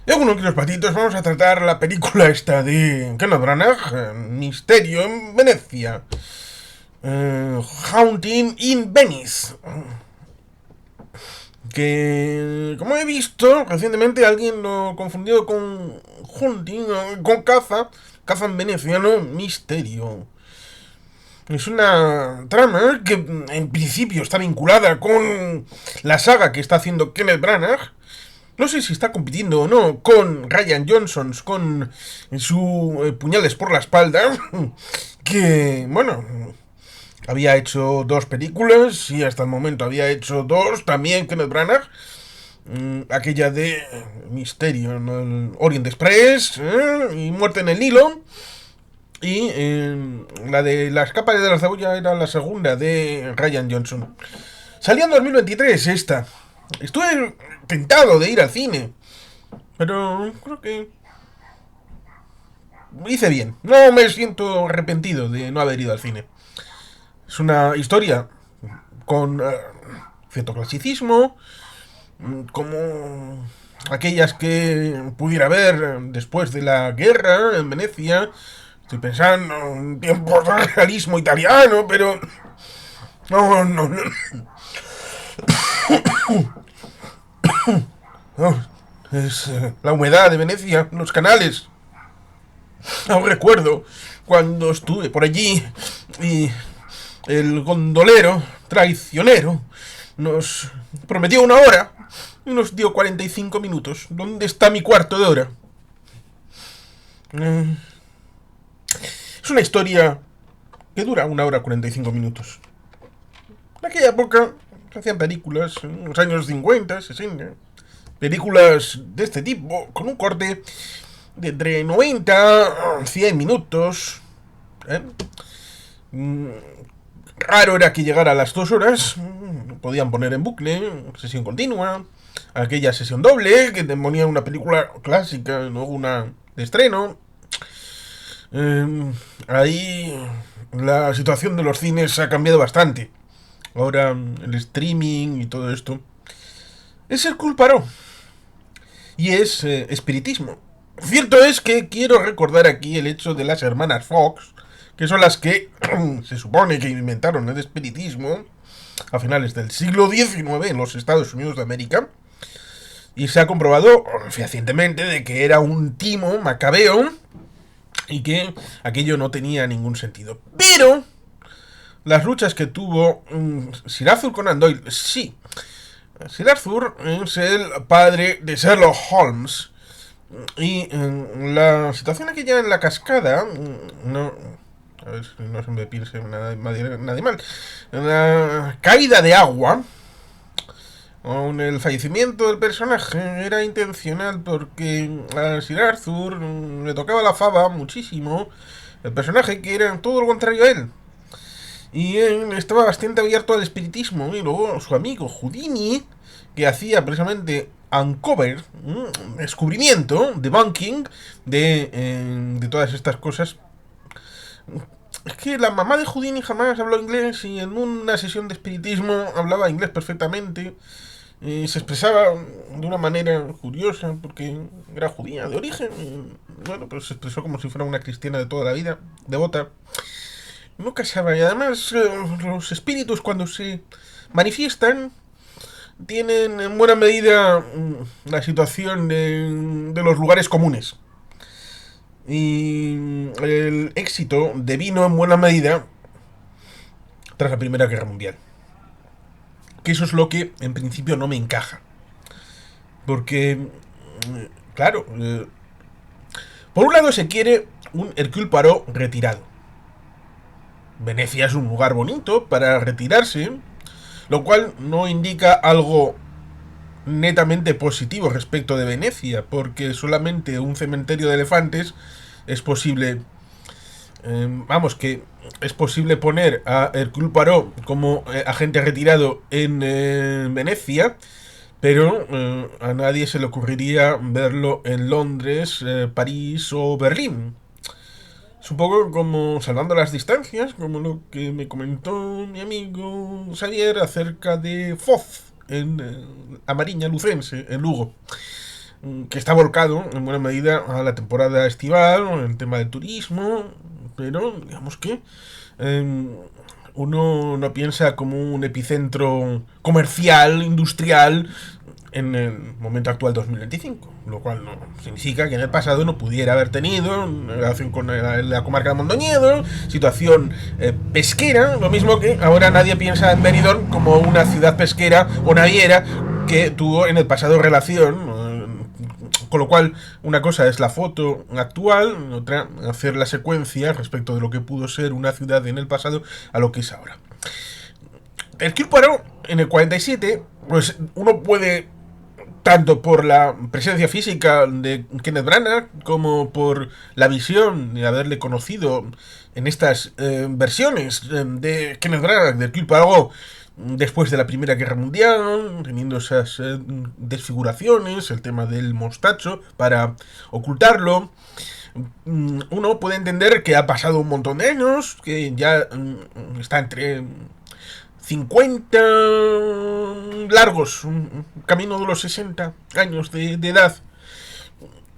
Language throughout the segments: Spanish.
Y bueno, los patitos, vamos a tratar la película esta de Kenneth Branagh, Misterio en Venecia. Haunting in Venice. Que, como he visto, recientemente alguien lo confundió con Hunting, con caza. Caza en Venecia, no Misterio. Es una trama que en principio está vinculada con la saga que está haciendo Kenneth Branagh. No sé si está compitiendo o no con Ryan Johnson, con su Puñales por la espalda, que, bueno, había hecho dos películas y hasta el momento había hecho dos también Kenneth Branagh. Aquella de Misterio en el Orient Express y Muerte en el Nilo. Y la de Las capas de la cebolla era la segunda de Ryan Johnson. Salió en 2023 esta. Estuve tentado de ir al cine, pero creo que hice bien. No me siento arrepentido de no haber ido al cine. Es una historia con cierto clasicismo, como aquellas que pudiera haber después de la guerra en Venecia. Estoy pensando en tiempos de realismo italiano, pero no. No, es la humedad de Venecia, los canales. Aún recuerdo cuando estuve por allí y el gondolero traicionero nos prometió una hora y nos dio 45 minutos. ¿Dónde está mi cuarto de hora? Eh, es una historia que dura una hora 45 minutos. En aquella época se hacían películas, en los años 50, 60, películas de este tipo, con un corte de entre 90 a 100 minutos. ¿eh? Mm, Raro era que llegara a las 2 horas. Podían poner en bucle, sesión continua, aquella sesión doble que te ponía una película clásica, luego una de estreno. Ahí la situación de los cines ha cambiado bastante. Ahora el streaming y todo esto es el culparo y es espiritismo. Cierto es que quiero recordar aquí el hecho de las hermanas Fox, que son las que se supone que inventaron el espiritismo a finales del siglo XIX en los Estados Unidos de América. Y se ha comprobado fehacientemente de que era un timo macabeo y que aquello no tenía ningún sentido. Pero las luchas que tuvo Sir Arthur Conan Doyle, sí. Sir Arthur es el padre de Sherlock Holmes. Y la situación aquella en la cascada, no, a ver si no se me piense nada mal. La caída de agua, con el fallecimiento del personaje, era intencional porque a Sir Arthur le tocaba la fava muchísimo. El personaje que era todo lo contrario a él. Y él estaba bastante abierto al espiritismo. Y luego su amigo Houdini, que hacía precisamente uncover, descubrimiento, debunking de todas estas cosas. Es que la mamá de Houdini jamás habló inglés y en una sesión de espiritismo hablaba inglés perfectamente. Y se expresaba de una manera curiosa porque era judía de origen. Y, bueno, pues se expresó como si fuera una cristiana de toda la vida, devota. Nunca sabe. Y además, los espíritus cuando se manifiestan tienen en buena medida la situación de los lugares comunes. Y el éxito devino en buena medida tras la Primera Guerra Mundial. Que eso es lo que en principio no me encaja. Porque, claro, por un lado se quiere un Hercule Poirot retirado. Venecia es un lugar bonito para retirarse, lo cual no indica algo netamente positivo respecto de Venecia, porque solamente un cementerio de elefantes es posible, vamos, que es posible poner a Hercule Poirot como agente retirado en Venecia, pero a nadie se le ocurriría verlo en Londres, París o Berlín. Es un poco como salvando las distancias, como lo que me comentó mi amigo Xavier acerca de Foz, en Amariña Lucense, en Lugo. que está volcado en buena medida a la temporada estival, en el tema del turismo, pero digamos que eh, uno no piensa como un epicentro comercial, industrial, en el momento actual 2025, lo cual no significa que en el pasado no pudiera haber tenido relación con la comarca de Mondoñedo, situación pesquera, lo mismo que ahora nadie piensa en Benidorm como una ciudad pesquera o naviera que tuvo en el pasado relación, con lo cual una cosa es la foto actual, otra hacer la secuencia respecto de lo que pudo ser una ciudad en el pasado a lo que es ahora. El Poirot en el 47, pues uno puede, tanto por la presencia física de Kenneth Branagh como por la visión de haberle conocido en estas versiones de Kenneth Branagh del Hercule Poirot después de la Primera Guerra Mundial, teniendo esas desfiguraciones, el tema del mostacho para ocultarlo. Uno puede entender que ha pasado un montón de años, que ya está entre 50 largos, un camino de los 60 años de edad,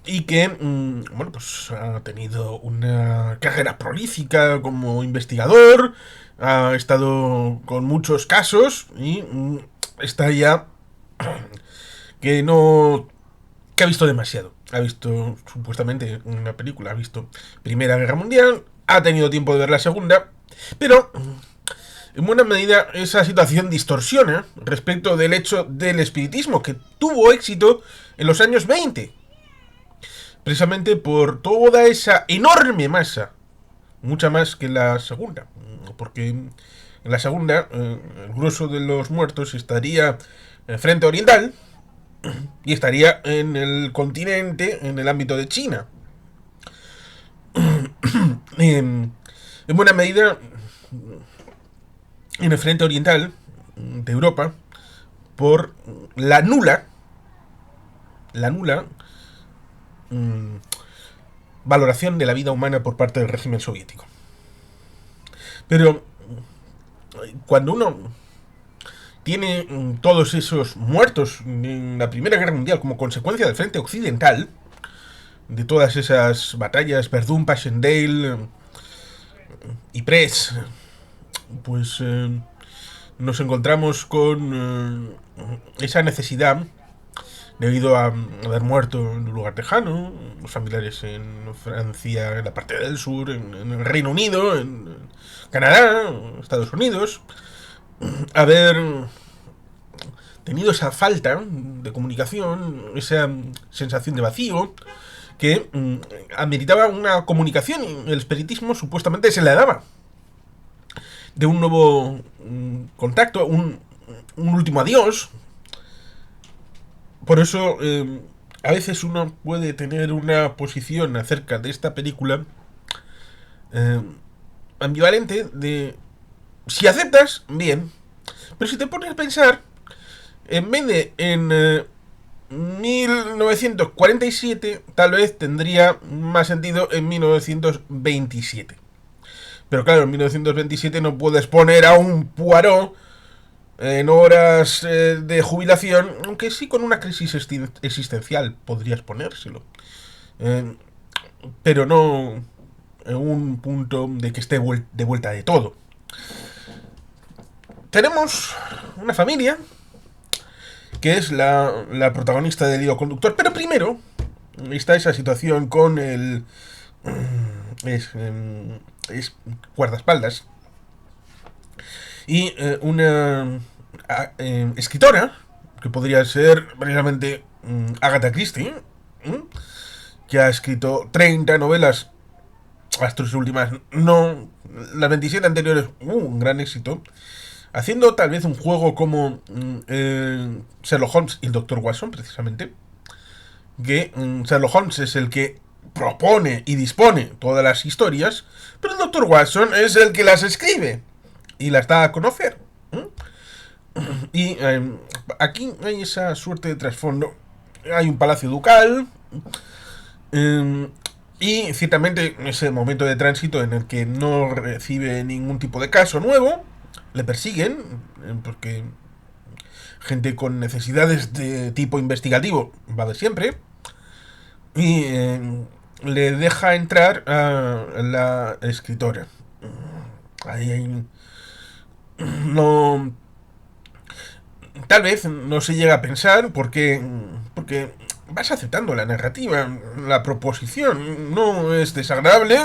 y que, bueno, pues ha tenido una carrera prolífica como investigador, ha estado con muchos casos y está ya que no, que ha visto demasiado. Ha visto supuestamente una película, ha visto Primera Guerra Mundial, ha tenido tiempo de ver la Segunda, pero en buena medida esa situación distorsiona respecto del hecho del espiritismo, que tuvo éxito en los años 20, precisamente por toda esa enorme masa, mucha más que la segunda, porque en la segunda el grueso de los muertos estaría en frente oriental y estaría en el continente, en el ámbito de China. En buena medida en el frente oriental de Europa por la nula valoración de la vida humana por parte del régimen soviético. Pero cuando uno tiene todos esos muertos en la Primera Guerra Mundial como consecuencia del frente occidental, de todas esas batallas, Verdun, Passchendaele y Press, pues nos encontramos con esa necesidad, debido a haber muerto en un lugar lejano, los familiares en Francia, en la parte del sur, en el Reino Unido, en Canadá, Estados Unidos, haber tenido esa falta de comunicación, esa sensación de vacío, que ameritaba una comunicación, y el espiritismo supuestamente se la daba, de un nuevo contacto, un último adiós. Por eso a veces uno puede tener una posición acerca de esta película ambivalente de si aceptas, bien, pero si te pones a pensar, en vez de en 1947, tal vez tendría más sentido en 1927. Pero claro, en 1927 no puedes poner a un Poirot en horas de jubilación, aunque sí con una crisis existencial podrías ponérselo. Pero no en un punto de que esté de vuelta de todo. Tenemos una familia que es la protagonista del hilo conductor, pero primero está esa situación con el es guardaespaldas y una escritora que podría ser precisamente Agatha Christie, que ha escrito 30 novelas, las 3 últimas no, las 27 anteriores un gran éxito, haciendo tal vez un juego como Sherlock Holmes y el Dr. Watson, precisamente, que Sherlock Holmes es el que propone y dispone todas las historias, pero el Dr. Watson es el que las escribe y las da a conocer. Y aquí hay esa suerte de trasfondo. Hay un palacio ducal y ciertamente ese momento de tránsito en el que no recibe ningún tipo de caso nuevo, le persiguen porque gente con necesidades de tipo investigativo va a haber siempre. y le deja entrar a la escritora. Ahí no, tal vez no se llega a pensar porque vas aceptando la narrativa, la proposición no es desagradable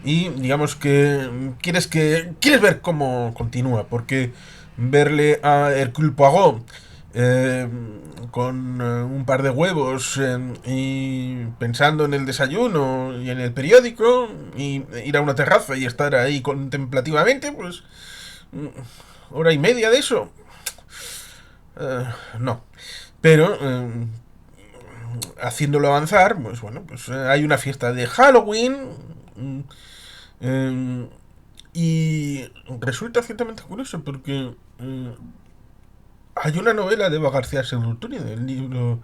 y digamos que quieres ver cómo continúa, porque verle a Hercule Poirot eh, con un par de huevos y pensando en el desayuno y en el periódico y ir a una terraza y estar ahí contemplativamente, pues hora y media de eso. Eh, no. Pero haciéndolo avanzar, pues bueno, pues hay una fiesta de Halloween. mm, eh, y resulta ciertamente curioso porque hay una novela de Eva García Serrutuni eh, del libro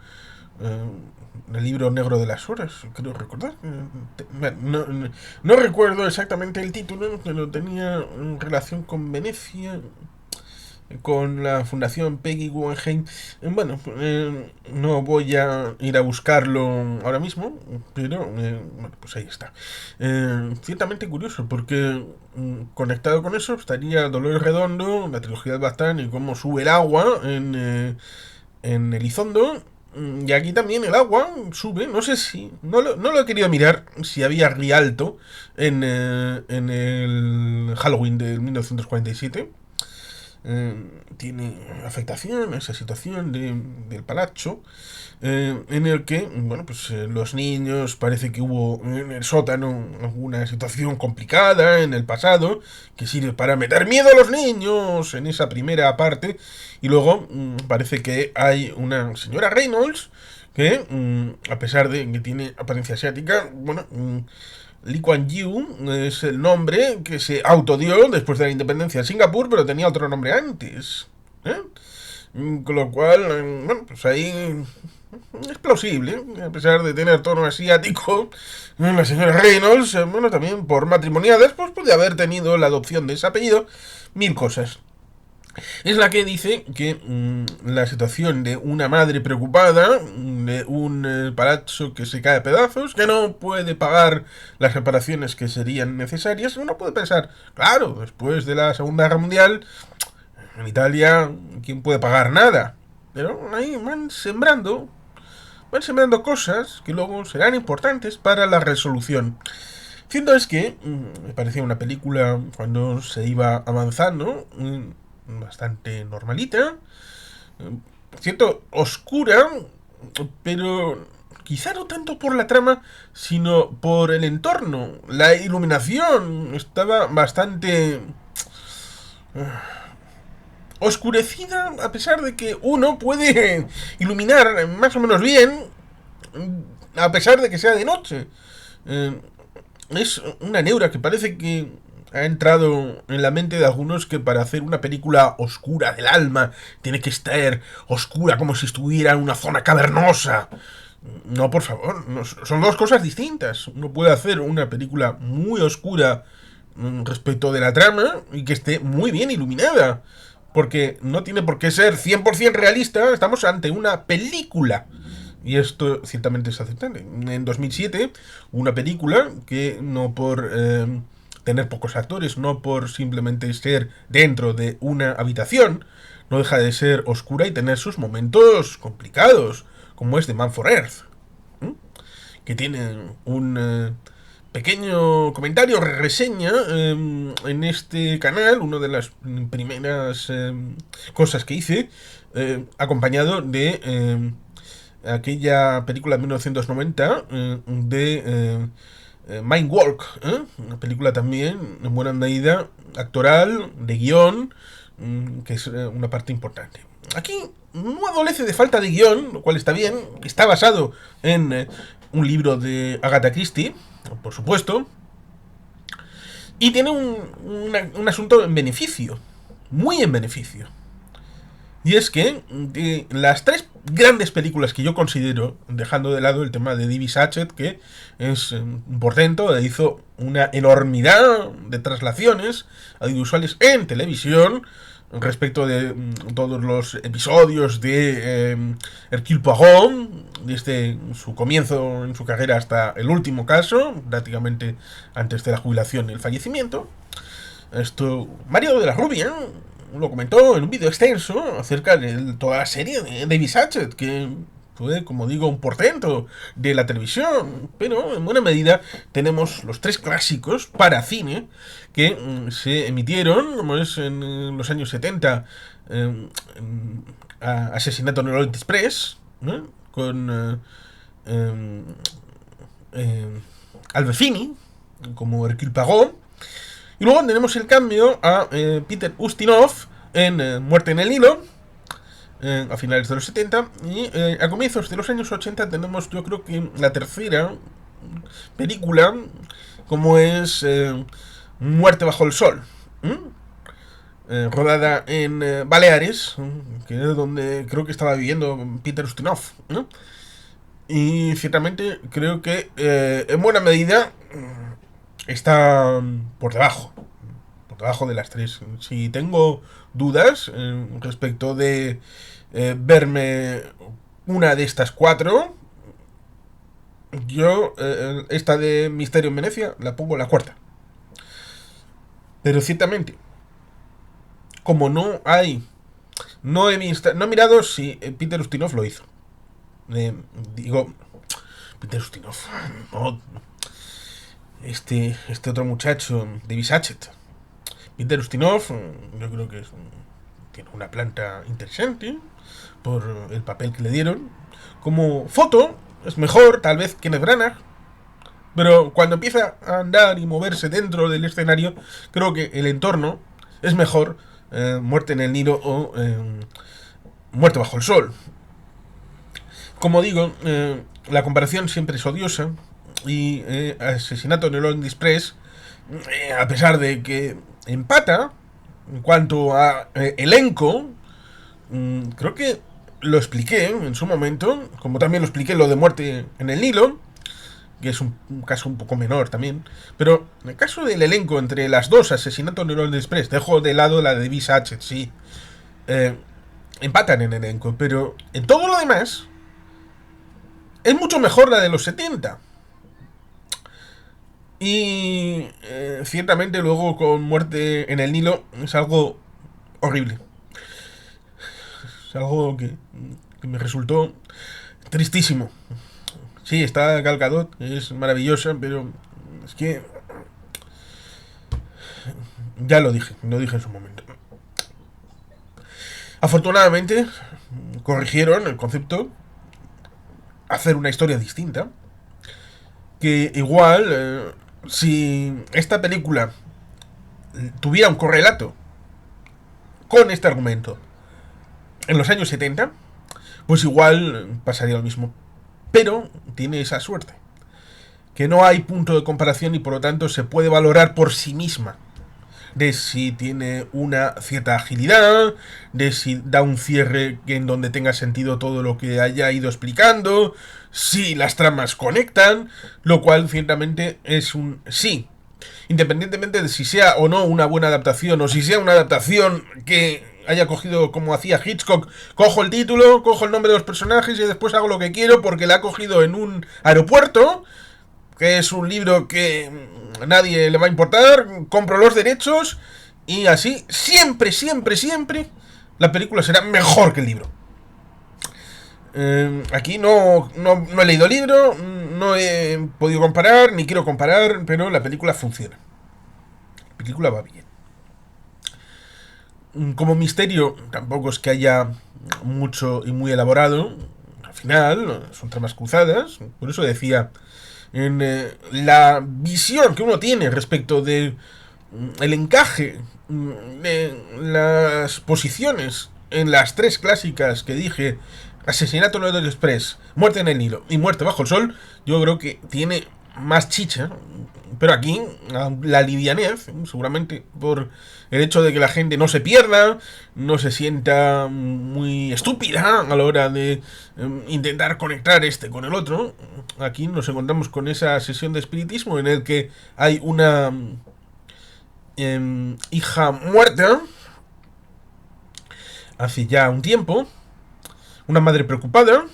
Negro de las Horas, creo recordar. No recuerdo exactamente el título, pero tenía relación con Venecia, con la Fundación Peggy Guggenheim. Bueno, no voy a ir a buscarlo ahora mismo, pero bueno, pues ahí está. Ciertamente curioso, porque conectado con eso estaría Dolores Redondo, la trilogía de Baztán y cómo sube el agua en Elizondo. Y aquí también el agua sube, no sé si, no lo he querido mirar, si había Rialto en el Halloween de 1947. Tiene afectación a esa situación del palacho, en el que, bueno, pues los niños, parece que hubo en el sótano alguna situación complicada en el pasado, que sirve para meter miedo a los niños en esa primera parte, y luego parece que hay una señora Reynolds, que a pesar de que tiene apariencia asiática, bueno, Lee Kuan Yew es el nombre que se autodió después de la independencia de Singapur, pero tenía otro nombre antes. ¿eh? Con lo cual, bueno, pues ahí es plausible, a pesar de tener tono asiático. La señora Reynolds, bueno, también por matrimoniadas, pues puede haber tenido la adopción de ese apellido, mil cosas. Es la que dice que la situación de una madre preocupada, de un palazzo que se cae a pedazos, que no puede pagar las reparaciones que serían necesarias, uno puede pensar, claro, después de la Segunda Guerra Mundial, en Italia, ¿quién puede pagar nada? Pero ahí van sembrando cosas que luego serán importantes para la resolución. Cierto es que me parecía una película cuando se iba avanzando, bastante normalita, cierto, oscura, pero quizá no tanto por la trama, sino por el entorno. La iluminación estaba bastante oscurecida, a pesar de que uno puede iluminar más o menos bien, a pesar de que sea de noche. Eh, es una neura que parece que ha entrado en la mente de algunos, que para hacer una película oscura del alma tiene que estar oscura como si estuviera en una zona cavernosa. No, por favor, no, son dos cosas distintas. Uno puede hacer una película muy oscura respecto de la trama y que esté muy bien iluminada. Porque no tiene por qué ser 100% realista, estamos ante una película. Y esto ciertamente es aceptable. En 2007, una película que no por tener pocos actores, no por simplemente ser dentro de una habitación, no deja de ser oscura y tener sus momentos complicados, como es The Man for Earth, que tiene un pequeño comentario, reseña en este canal, una de las primeras cosas que hice, acompañado de aquella película de 1990 Mind Walk, una película también en buena medida actoral, de guión, que es una parte importante. Aquí no adolece de falta de guión, lo cual está bien. Está basado en un libro de Agatha Christie, por supuesto, y tiene un asunto en beneficio, muy en beneficio. Y es que de las tres grandes películas que yo considero, dejando de lado el tema de Divi Sachet, que es un portento, hizo una enormidad de traslaciones audiovisuales en televisión, respecto de todos los episodios de Hercule Poirot, desde su comienzo en su carrera hasta el último caso, prácticamente antes de la jubilación y el fallecimiento. Esto, Mario de la Rubia lo comentó en un vídeo extenso acerca de toda la serie de David Suchet, que fue, como digo, un portento de la televisión, pero en buena medida tenemos los 3 clásicos para cine que se emitieron, como es en los años 70, Asesinato en el Orient Express, ¿no? Con Albert Finney como Hercule Poirot. Y luego tenemos el cambio a Peter Ustinov en Muerte en el Nilo, a finales de los 70. Y a comienzos de los años 80 tenemos, yo creo que la tercera película, como es Muerte bajo el sol, rodada en Baleares, que es donde creo que estaba viviendo Peter Ustinov, ¿no? Y ciertamente creo que en buena medida está por debajo de las 3. Si tengo dudas respecto de verme una de estas 4, yo esta de Misterio en Venecia la pongo la 4. Pero ciertamente, como no he mirado si Peter Ustinov lo hizo. Digo, Peter Ustinov, no, este otro muchacho, David Suchet. Peter Ustinov, yo creo que tiene una planta interesante por el papel que le dieron. Como foto, es mejor, tal vez, Kenneth Branagh. Pero cuando empieza a andar y moverse dentro del escenario, creo que el entorno es mejor. Muerte en el Nilo o Muerte bajo el sol. Como digo, la comparación siempre es odiosa. Y Asesinato en el Orient Express, a pesar de que empata en cuanto a elenco, creo que lo expliqué en su momento, como también lo expliqué lo de Muerte en el Nilo, que es un caso un poco menor también. Pero en el caso del elenco entre las dos, Asesinato en el Orient Express, dejo de lado la de David Suchet, sí, empatan en elenco, pero en todo lo demás es mucho mejor la de los 70. Y ciertamente luego con Muerte en el Nilo es algo horrible. Es algo que me resultó tristísimo. Sí, está Gal Gadot, es maravillosa, pero es que ya lo dije en su momento. Afortunadamente corrigieron el concepto, hacer una historia distinta, que igual si esta película tuviera un correlato con este argumento en los años 70, pues igual pasaría lo mismo. Pero tiene esa suerte, que no hay punto de comparación y por lo tanto se puede valorar por sí misma. De si tiene una cierta agilidad, de si da un cierre en donde tenga sentido todo lo que haya ido explicando, si las tramas conectan, lo cual ciertamente es un sí. Independientemente de si sea o no una buena adaptación, o si sea una adaptación que haya cogido como hacía Hitchcock, cojo el título, cojo el nombre de los personajes y después hago lo que quiero porque la ha cogido en un aeropuerto, que es un libro que a nadie le va a importar, compro los derechos y así, siempre, la película será mejor que el libro. Aquí no he leído el libro, no he podido comparar, ni quiero comparar, pero la película funciona. La película va bien. Como misterio, tampoco es que haya mucho y muy elaborado. Al final, son tramas cruzadas. Por eso decía, en la visión que uno tiene respecto de el encaje de las posiciones en las 3 clásicas que dije, Asesinato en el Orient Express, Muerte en el Nilo y Muerte bajo el sol, yo creo que tiene más chicha. Pero aquí la livianez, seguramente por el hecho de que la gente no se pierda, no se sienta muy estúpida a la hora de intentar conectar este con el otro. Aquí nos encontramos con esa sesión de espiritismo en el que hay una hija muerta hace ya un tiempo, una madre preocupada,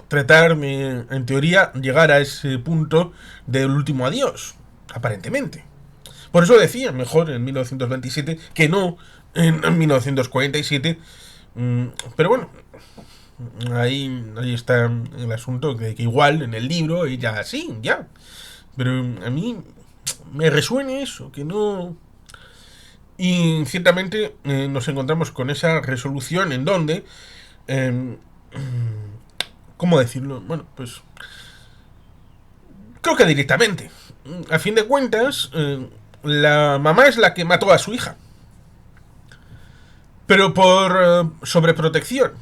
tratar, en teoría, llegar a ese punto del último adiós, aparentemente. Por eso decía, mejor en 1927 que no en 1947. Pero bueno, ahí está el asunto, que igual en el libro ella sí, ya. Pero a mí me resuena eso, que no... Y ciertamente nos encontramos con esa resolución en donde... eh, ¿Cómo decirlo? Bueno, pues... Creo que directamente. A fin de cuentas, la mamá es la que mató a su hija. Pero por sobreprotección.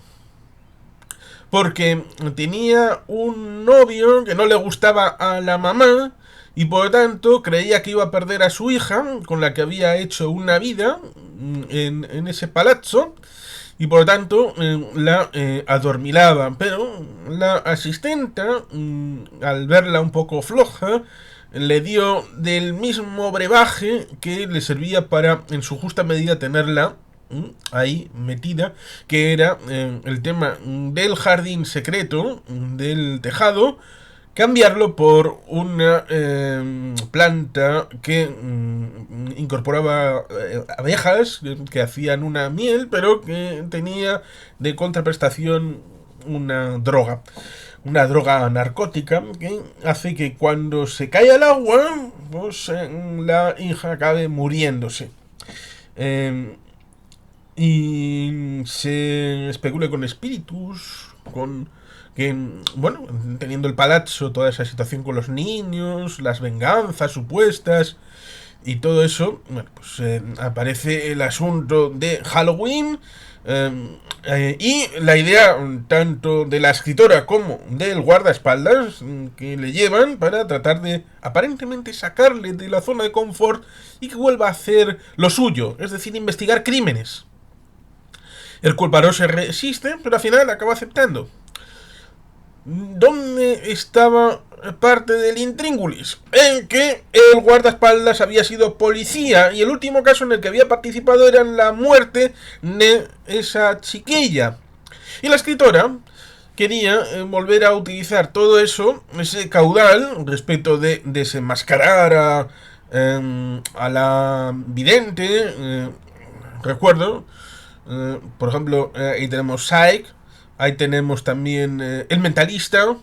Porque tenía un novio que no le gustaba a la mamá y por lo tanto creía que iba a perder a su hija, con la que había hecho una vida en ese palazzo, y por lo tanto la adormilaba. Pero la asistenta, al verla un poco floja, le dio del mismo brebaje que le servía para, en su justa medida, tenerla ahí metida, que era el tema del jardín secreto, del tejado, cambiarlo por una planta que incorporaba abejas que hacían una miel, pero que tenía de contraprestación una droga narcótica que hace que cuando se cae al agua, pues la hija acabe muriéndose. Eh, y se especula con espíritus, con que, bueno, teniendo el palazzo, toda esa situación con los niños, las venganzas supuestas y todo eso, bueno, pues aparece el asunto de Halloween, y la idea tanto de la escritora como del guardaespaldas que le llevan para tratar de aparentemente sacarle de la zona de confort y que vuelva a hacer lo suyo, es decir, investigar crímenes. El culpable se resiste, pero al final acaba aceptando. ¿Dónde estaba parte del intríngulis? En que el guardaespaldas había sido policía y el último caso en el que había participado era en la muerte de esa chiquilla. Y la escritora quería volver a utilizar todo eso, ese caudal, respecto de desenmascarar a la vidente. Recuerdo, por ejemplo, ahí tenemos Psych, ahí tenemos también El Mentalista,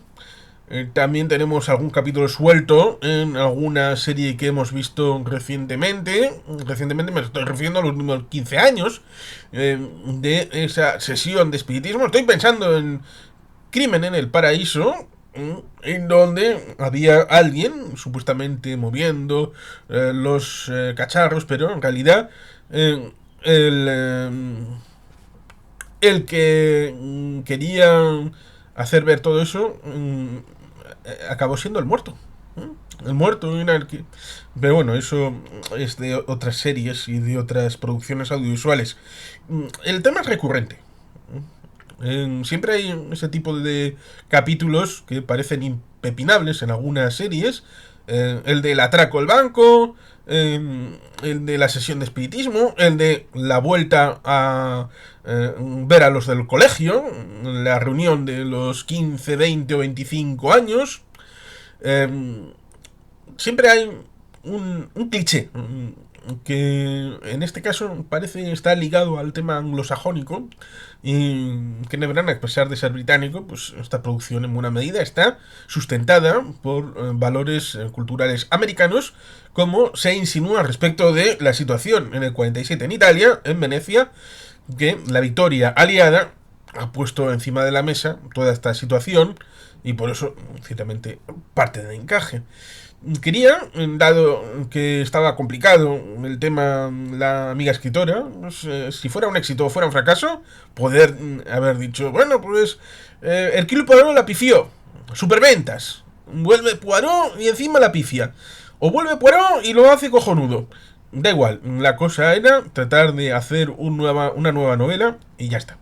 también tenemos algún capítulo suelto en alguna serie que hemos visto recientemente. Recientemente me estoy refiriendo a los últimos 15 años de esa sesión de espiritismo. Estoy pensando en Crimen en el Paraíso, en donde había alguien supuestamente moviendo los cacharros, pero en realidad el, el que quería hacer ver todo eso acabó siendo el muerto. El muerto era el que... Pero bueno, eso es de otras series y de otras producciones audiovisuales. El tema es recurrente. Siempre hay ese tipo de capítulos que parecen impepinables en algunas series. El del atraco al banco, el de la sesión de espiritismo, el de la vuelta a ver a los del colegio, la reunión de los 15, 20 o 25 años. Eh, Siempre hay un cliché que en este caso parece estar ligado al tema anglosajónico y que Neverland, a pesar de ser británico, pues esta producción en buena medida está sustentada por valores culturales americanos, como se insinúa respecto de la situación en el 47 en Italia, en Venecia, que la victoria aliada ha puesto encima de la mesa toda esta situación y por eso ciertamente parte de encaje. Quería, dado que estaba complicado el tema, la amiga escritora, pues, si fuera un éxito o fuera un fracaso, poder haber dicho, bueno, pues el Kilo Poirot la pifió, superventas, vuelve Poirot y encima la pifia, o vuelve Poirot y lo hace cojonudo. Da igual, la cosa era tratar de hacer una nueva novela y ya está.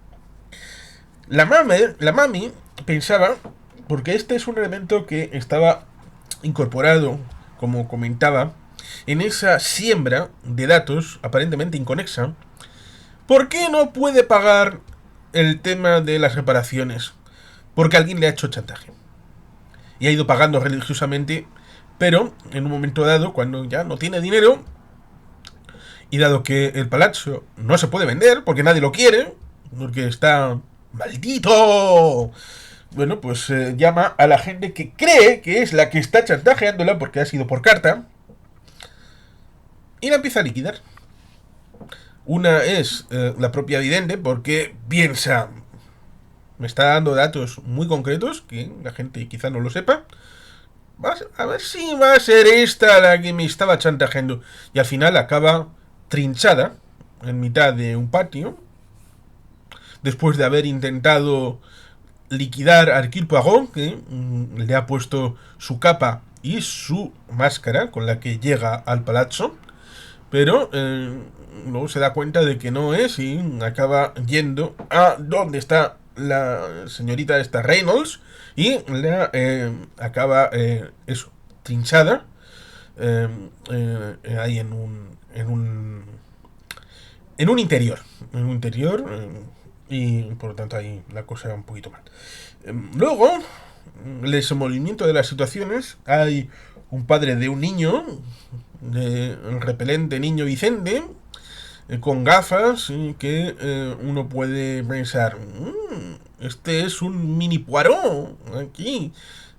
La mami pensaba, porque este es un elemento que estaba incorporado, como comentaba, en esa siembra de datos aparentemente inconexa, ¿Por qué no puede pagar el tema de las reparaciones? Porque alguien le ha hecho chantaje. Y ha ido pagando religiosamente, pero en un momento dado, cuando ya no tiene dinero, y dado que el palacio no se puede vender, porque nadie lo quiere, porque está maldito, bueno, pues llama a la gente que cree que es la que está chantajeándola, porque ha sido por carta, y la empieza a liquidar. Una es la propia vidente, porque piensa, me está dando datos muy concretos, que la gente quizá no lo sepa. A ver si va a ser esta la que me estaba chantajeando. Y al final acaba trinchada en mitad de un patio, después de haber intentado liquidar a Hercule Poirot, que le ha puesto su capa y su máscara con la que llega al palazzo, pero luego se da cuenta de que no es y acaba yendo a donde está la señorita esta Reynolds y la acaba eso, trinchada ahí en un interior, y por lo tanto ahí la cosa va un poquito mal. Luego, el desenvolvimiento de las situaciones, hay un padre de un niño, de un repelente niño Vicente, con gafas, que uno puede pensar, este es un mini Poirot aquí,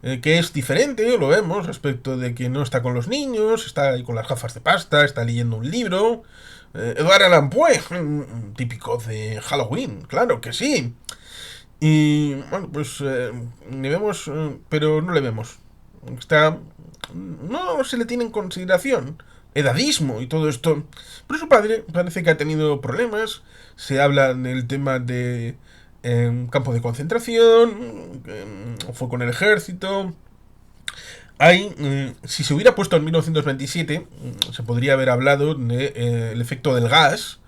que es diferente, lo vemos, respecto de que no está con los niños, está ahí con las gafas de pasta, está leyendo un libro. Edgar Allan Poe, típico de Halloween, claro que sí. Y bueno, pues le vemos, pero no le vemos. Está. No se le tiene en consideración. Edadismo y todo esto. Pero su padre parece que ha tenido problemas. Se habla del tema de campo de concentración. Fue con el ejército. Hay, si se hubiera puesto en 1927, se podría haber hablado de, el efecto del gas,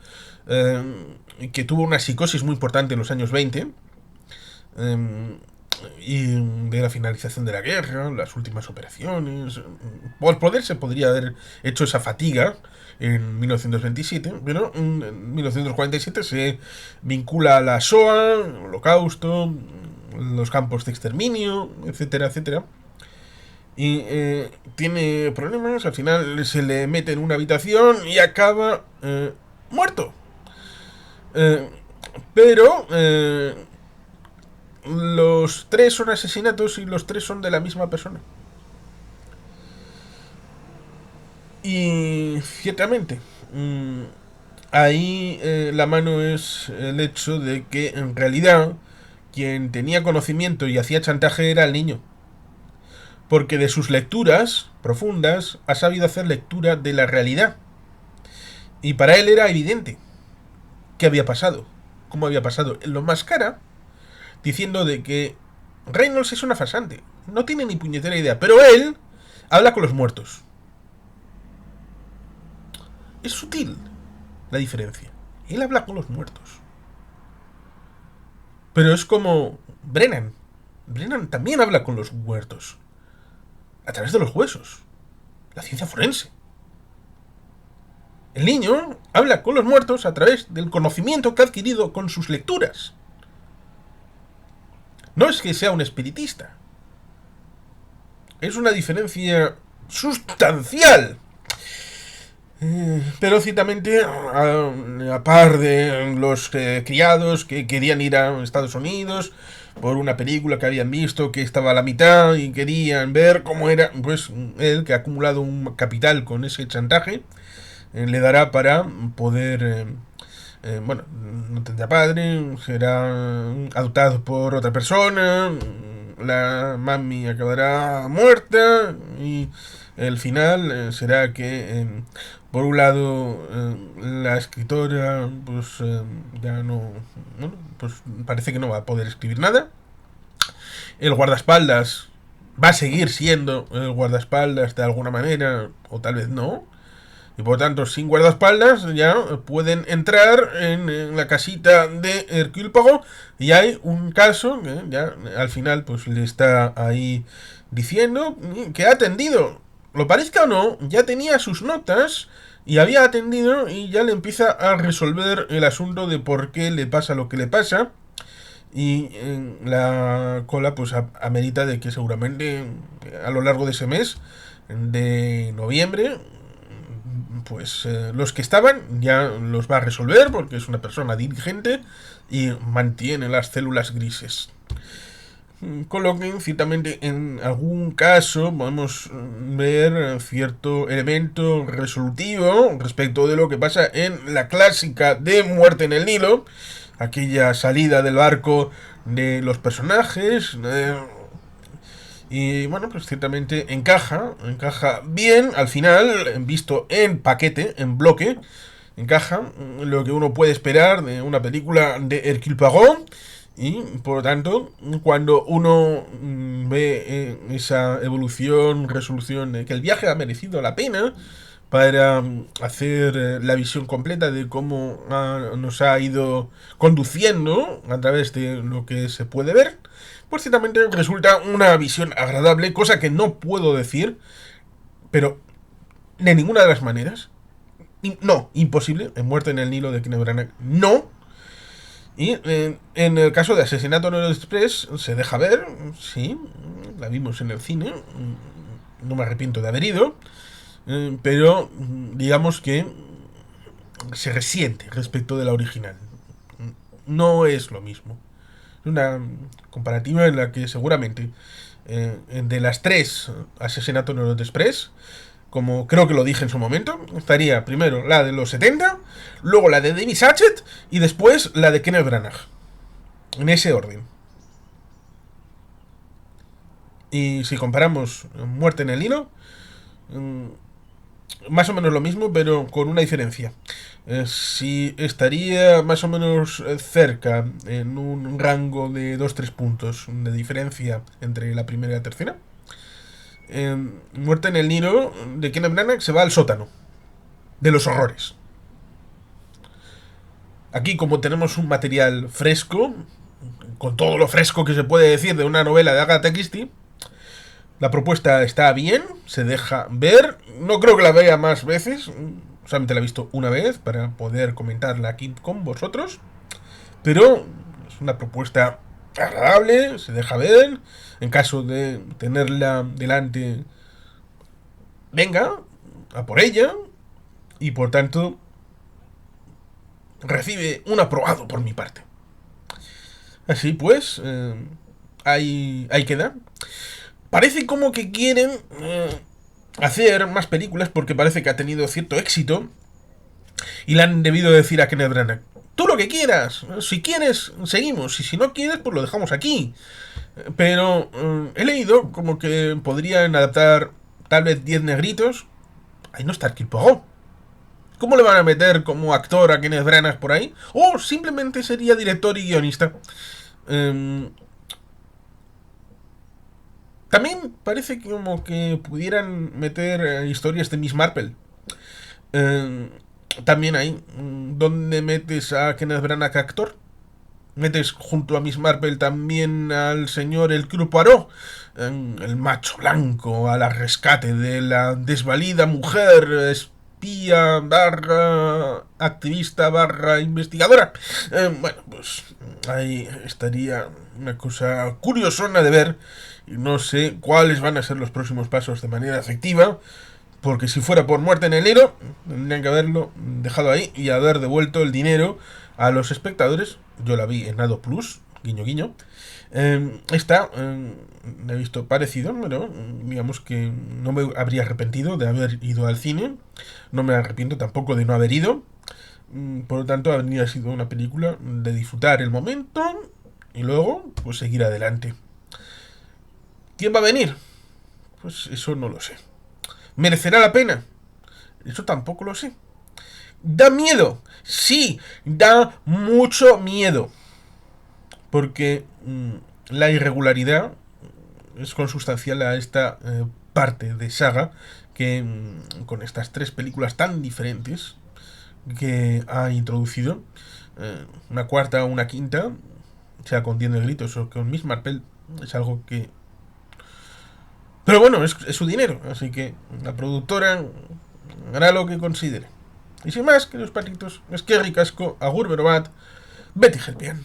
que tuvo una psicosis muy importante en los años 20, y de la finalización de la guerra, las últimas operaciones. Por poder se podría haber hecho esa fatiga en 1927, pero en 1947 se vincula a la SOA, el Holocausto, los campos de exterminio, etcétera, etcétera. Y tiene problemas, al final se le mete en una habitación y acaba muerto. Eh, pero los tres son asesinatos y los tres son de la misma persona. Y ciertamente, ahí la mano es el hecho de que en realidad quien tenía conocimiento y hacía chantaje era el niño. Porque de sus lecturas profundas ha sabido hacer lectura de la realidad. Y para él era evidente qué había pasado, cómo había pasado. Él lo mascara diciendo de que Reynolds es una farsante, no tiene ni puñetera idea, pero él habla con los muertos. Es sutil la diferencia. Él habla con los muertos. Pero es como Brennan. Brennan también habla con los muertos. A través de los huesos. La ciencia forense. El niño habla con los muertos a través del conocimiento que ha adquirido con sus lecturas. No es que sea un espiritista. Es una diferencia sustancial. Pero ciertamente, a par de los criados que querían ir a Estados Unidos por una película que habían visto que estaba a la mitad y querían ver cómo era, pues él, que ha acumulado un capital con ese chantaje, le dará para poder, bueno, no tendrá padre, será adoptado por otra persona, la mami acabará muerta y el final será que, por un lado, la escritora, pues ya no, bueno, pues parece que no va a poder escribir nada. El guardaespaldas va a seguir siendo el guardaespaldas de alguna manera, o tal vez no. Y por tanto, sin guardaespaldas ya pueden entrar en la casita de Hercule Poirot. Y hay un caso que ya al final pues le está ahí diciendo que ha atendido. Lo parezca o no, ya tenía sus notas y había atendido y ya le empieza a resolver el asunto de por qué le pasa lo que le pasa. Y la cola pues amerita de que seguramente a lo largo de ese mes de noviembre pues los que estaban ya los va a resolver porque es una persona diligente y mantiene las células grises. Con lo que ciertamente en algún caso podemos ver cierto elemento resolutivo respecto de lo que pasa en la clásica de Muerte en el Nilo, aquella salida del barco de los personajes. Y bueno, pues ciertamente encaja bien al final, visto en paquete, en bloque, encaja lo que uno puede esperar de una película de Hercule Poirot. Y por lo tanto, cuando uno ve esa evolución, resolución de que el viaje ha merecido la pena para hacer la visión completa de cómo nos ha ido conduciendo a través de lo que se puede ver, pues ciertamente resulta una visión agradable, cosa que no puedo decir, pero de ninguna de las maneras. No, imposible, en Muerte en el Nilo de Kenneth Branagh, no. Y en el caso de Asesinato en el Express se deja ver, sí, la vimos en el cine, no me arrepiento de haber ido, pero digamos que se resiente respecto de la original. No es lo mismo. Es una comparativa en la que seguramente de las tres Asesinato en el Express, como creo que lo dije en su momento, estaría primero la de los 70, luego la de David Satchet y después la de Kenneth Branagh. En ese orden. Y si comparamos Muerte en el Nilo, más o menos lo mismo, pero con una diferencia. Si estaría más o menos cerca, en un rango de 2-3 puntos de diferencia entre la primera y la tercera, Muerte en el Nilo de Kenneth Branagh se va al sótano de los horrores. Aquí, como tenemos un material fresco, con todo lo fresco que se puede decir de una novela de Agatha Christie, la propuesta está bien, se deja ver. No creo que la vea más veces, solamente la he visto una vez para poder comentarla aquí con vosotros. Pero es una propuesta agradable, se deja ver. En caso de tenerla delante, venga, a por ella. Y por tanto, recibe un aprobado por mi parte. Así pues, ahí queda. Parece como que quieren hacer más películas porque parece que ha tenido cierto éxito y le han debido decir a Kenneth Branagh: tú lo que quieras, si quieres seguimos y si no quieres pues lo dejamos aquí. Pero he leído como que podrían adaptar tal vez 10 negritos. Ahí no está Hercule Poirot. ¿Cómo le van a meter como actor a Kenneth Branagh por ahí? O simplemente sería director y guionista. También parece como que pudieran meter historias de Miss Marple. Eh, También ahí, ¿dónde metes a Kenneth Branagh actor? Metes junto a Miss Marple también al señor Hercule Poirot, el macho blanco, a la rescate de la desvalida mujer espía barra activista barra investigadora. Bueno, pues ahí estaría una cosa curiosona de ver. Y no sé cuáles van a ser los próximos pasos de manera efectiva. Porque si fuera por Muerte en el Nilo, tendrían que haberlo dejado ahí y haber devuelto el dinero a los espectadores. Yo la vi en Ado Plus, guiño guiño. Esta he visto parecido, pero digamos que no me habría arrepentido de haber ido al cine. No me arrepiento tampoco de no haber ido. Por lo tanto, habría sido una película de disfrutar el momento y luego pues seguir adelante. ¿Quién va a venir? Pues eso no lo sé. ¿Merecerá la pena? Eso tampoco lo sé. ¿Da miedo? Sí, da mucho miedo. Porque la irregularidad es consustancial a esta parte de saga que con estas tres películas tan diferentes que ha introducido, una cuarta o una quinta, sea con 10 negritos o con Miss Marple, es algo que... Pero bueno, es su dinero, así que la productora hará lo que considere. Y sin más, queridos patitos, es que ricasco, agur berobat, Betty Gelpian.